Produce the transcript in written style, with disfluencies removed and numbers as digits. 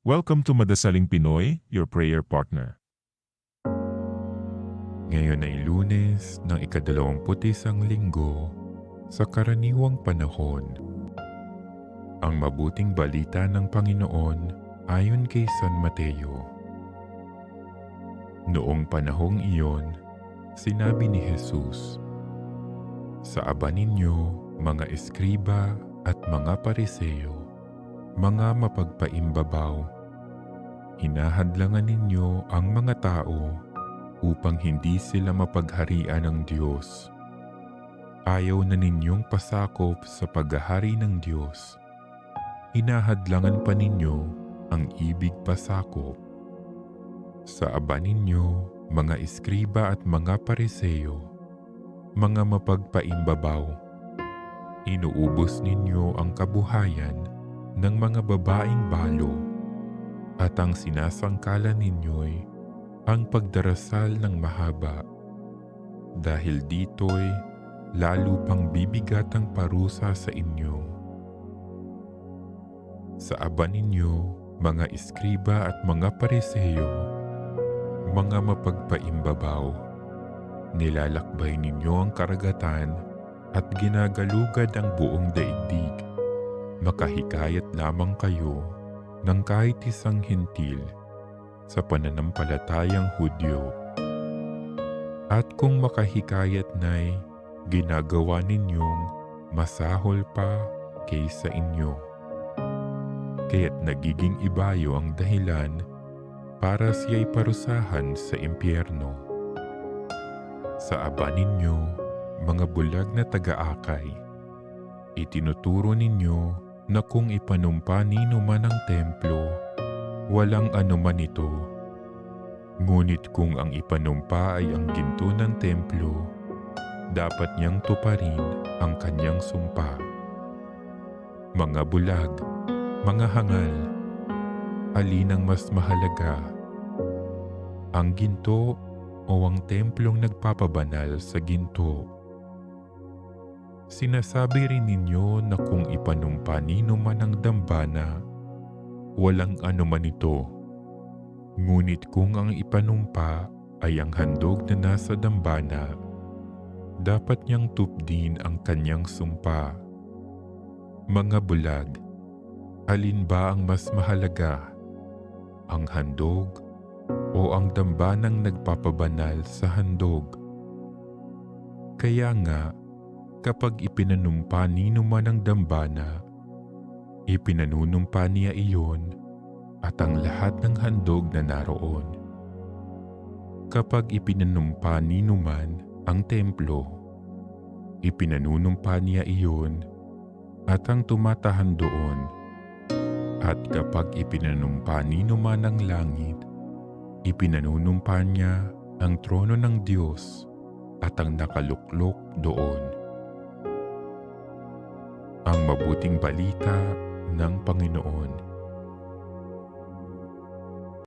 Welcome to Madasaling Pinoy, your prayer partner. Ngayon ay Lunes ng ika-21 linggo sa karaniwang panahon. Ang mabuting balita ng Panginoon ayon kay San Mateo. Noong panahong iyon, sinabi ni Jesus, "Sa aba ninyo, mga eskriba at mga pariseo, mga mapagpaimbabaw, hinahadlangan ninyo ang mga tao upang hindi sila mapagharian ng Diyos. Ayaw na ninyong pasakop sa paghahari ng Diyos. Hinahadlangan pa ninyo ang ibig pasakop. Sa aba ninyo, mga eskriba at mga pariseo, mga mapagpaimbabaw, inuubos ninyo ang kabuhayan ng mga babaeng balo, at ang sinasangkalan ninyo'y ang pagdarasal ng mahaba. Dahil dito'y lalo pang bibigat ang parusa sa inyo. Sa aba ninyo, mga eskriba at mga pariseo, mga mapagpaimbabaw, nilalakbay ninyo ang karagatan at ginagalugad ang buong daigdig. Makahikayat lamang kayo ng kahit isang hentil sa pananampalatayang Hudyo. At kung makahikayat na'y ginagawa ninyong masahol pa kaysa inyo, kaya't nagiging ibayo ang dahilan para siya'y parusahan sa impyerno. Sa aba ninyo, mga bulag na taga-akay, itinuturo ninyo na kung ipanumpa nino man ang templo, walang anuman ito. Ngunit kung ang ipanumpa ay ang ginto ng templo, dapat niyang tuparin ang kanyang sumpa. Mga bulag, mga hangal, alin ang mas mahalaga? Ang ginto o ang templong nagpapabanal sa ginto? Sinasabi rin ninyo na kung ipanumpa nino man ang dambana, walang anuman ito. Ngunit kung ang ipanumpa ay ang handog na nasa dambana, dapat niyang tupdin ang kanyang sumpa. Mga bulag, alin ba ang mas mahalaga? Ang handog o ang dambanang nagpapabanal sa handog? Kaya nga, kapag ipinanumpa nino man ang dambana, ipinanunumpa niya iyon at ang lahat ng handog na naroon. Kapag ipinanumpa nino man ang templo, ipinanunumpa niya iyon at ang tumatahan doon. At kapag ipinanumpa nino man ang langit, ipinanunumpa niya ang trono ng Diyos at ang nakaluklok doon. Ang mabuting balita ng Panginoon.